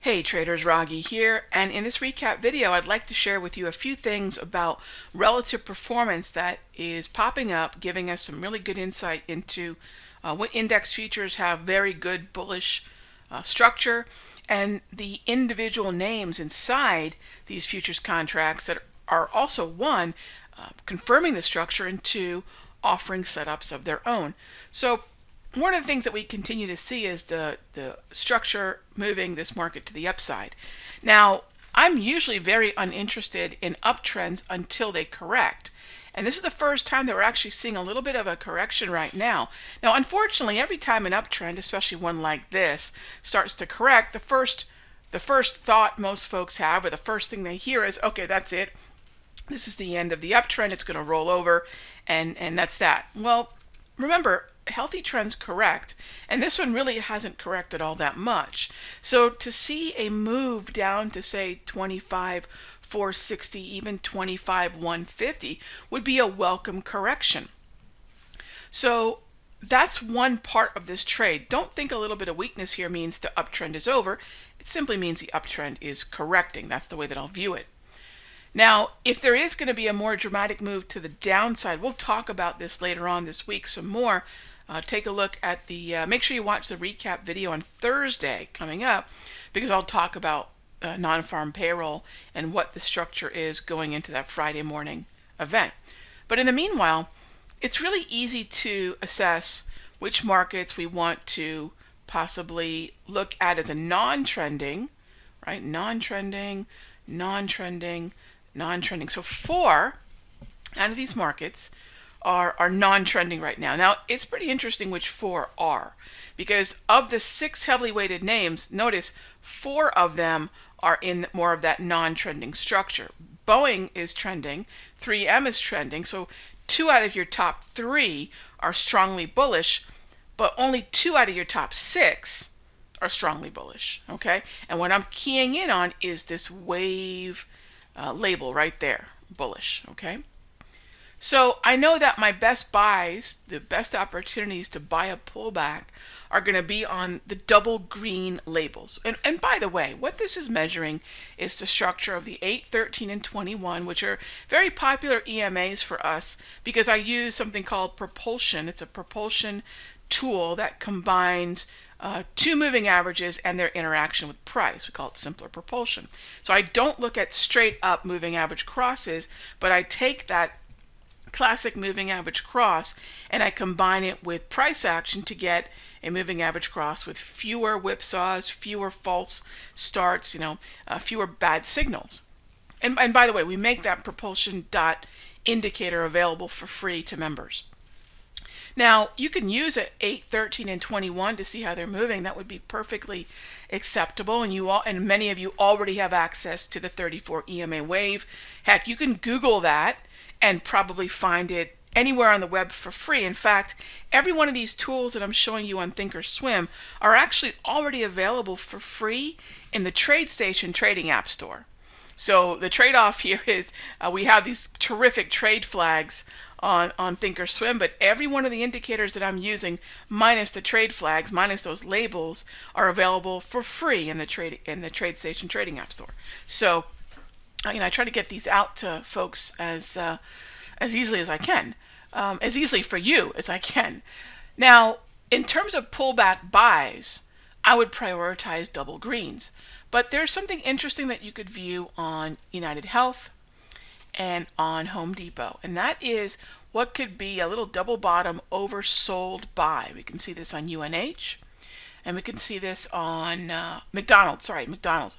Hey traders, Raghee here, and in this recap video I'd like to share with you a few things about relative performance that is popping up, giving us some really good insight into what index futures have very good bullish structure, and the individual names inside these futures contracts that are also, one, confirming the structure, and two, offering setups of their own. So one of the things that we continue to see is the structure moving this market to the upside. Now, I'm usually very uninterested in uptrends until they correct. And this is the first time that we're actually seeing a little bit of a correction right now. Now, unfortunately, every time an uptrend, especially one like this, starts to correct, the first thought most folks have, or the first thing they hear is, okay, that's it. This is the end of the uptrend. It's going to roll over, and that's that. Well, remember, healthy trends correct, and this one really hasn't corrected all that much. So to see a move down to, say, 25,460, even 25,150 would be a welcome correction. So that's one part of this trade. Don't think a little bit of weakness here means the uptrend is over. It simply means the uptrend is correcting. That's the way that I'll view it. Now, if there is going to be a more dramatic move to the downside, we'll talk about this later on this week some more. Take a look at the, make sure you watch the recap video on Thursday coming up, because I'll talk about non-farm payroll and what the structure is going into that Friday morning event. But in the meanwhile, it's really easy to assess which markets we want to possibly look at as a non-trending, right? Non-trending, non-trending, non-trending. So 4 out of these markets are non-trending right now. Now, it's pretty interesting which 4 are, because of the 6 heavily weighted names, notice 4 of them are in more of that non-trending structure. Boeing is trending, 3M is trending, so 2 out of your top 3 are strongly bullish, but only 2 out of your top 6 are strongly bullish, okay? And what I'm keying in on is this wave label right there, bullish, okay? So I know that my best buys, the best opportunities to buy a pullback, are going to be on the double green labels. And by the way, what this is measuring is the structure of the 8, 13, and 21, which are very popular EMAs for us, because I use something called propulsion. It's a propulsion tool that combines 2 moving averages and their interaction with price. We call it simpler propulsion. So I don't look at straight up moving average crosses, but I take that classic moving average cross and I combine it with price action to get a moving average cross with fewer whipsaws, fewer false starts, fewer bad signals. And by the way, we make that propulsion dot indicator available for free to members. Now, you can use it 8, 13, and 21 to see how they're moving. That would be perfectly acceptable, and many of you already have access to the 34 EMA wave. Heck, you can Google that and probably find it anywhere on the web for free. In fact, every one of these tools that I'm showing you on Thinkorswim are actually already available for free in the TradeStation trading app store. So the trade-off here is we have these terrific trade flags on Thinkorswim, but every one of the indicators that I'm using, minus the trade flags, minus those labels, are available for free in the TradeStation trading app store. So I try to get these out to folks as easily as I can, as easily for you as I can. Now, in terms of pullback buys, I would prioritize double greens. But there's something interesting that you could view on United Health and on Home Depot, and that is what could be a little double bottom oversold buy. We can see this on UNH, and we can see this on McDonald's.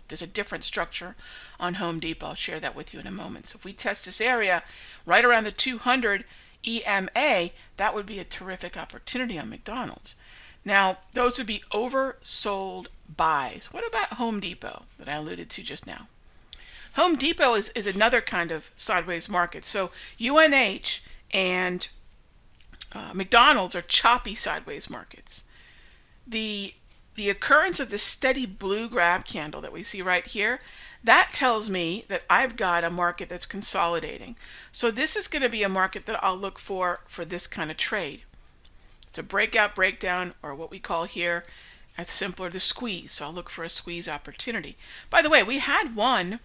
There's a different structure on Home Depot. I'll share that with you in a moment. So if we test this area right around the 200 EMA, that would be a terrific opportunity on McDonald's. Now, those would be oversold buys. What about Home Depot that I alluded to just now? Home Depot is another kind of sideways market. So UNH and McDonald's are choppy sideways markets. The occurrence of the steady blue grab candle that we see right here, that tells me that I've got a market that's consolidating. So this is going to be a market that I'll look for this kind of trade. It's a breakout, breakdown, or what we call here That's simpler to squeeze. So I'll look for a squeeze opportunity. By the way, we had one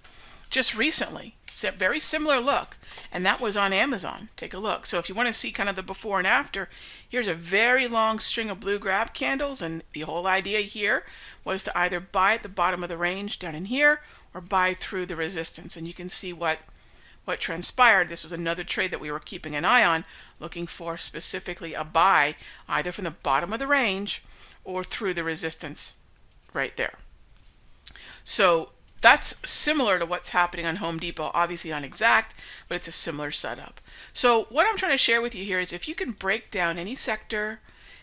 just recently, very similar look, and that was on Amazon. Take a look. So if you want to see kind of the before and after, here's a very long string of blue grab candles, and the whole idea here was to either buy at the bottom of the range down in here or buy through the resistance. And you can see what transpired. This was another trade that we were keeping an eye on, looking for specifically a buy either from the bottom of the range or through the resistance right there. So that's similar to what's happening on Home Depot, obviously not exact, but it's a similar setup. So what I'm trying to share with you here is if you can break down any sector,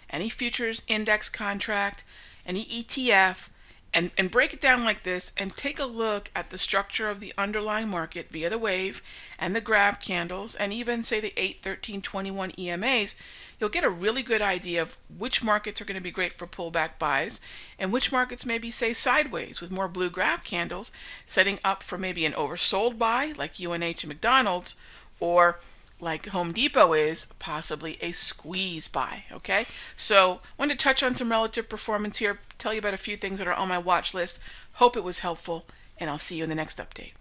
any futures index contract, any ETF, and break it down like this and take a look at the structure of the underlying market via the wave and the grab candles and even say the 8, 13, 21 EMAs, you'll get a really good idea of which markets are going to be great for pullback buys and which markets maybe say sideways with more blue grab candles setting up for maybe an oversold buy like UNH and McDonald's, or like Home Depot is possibly a squeeze buy. Okay, so I wanted to touch on some relative performance here, tell you about a few things that are on my watch list. Hope it was helpful, and I'll see you in the next update.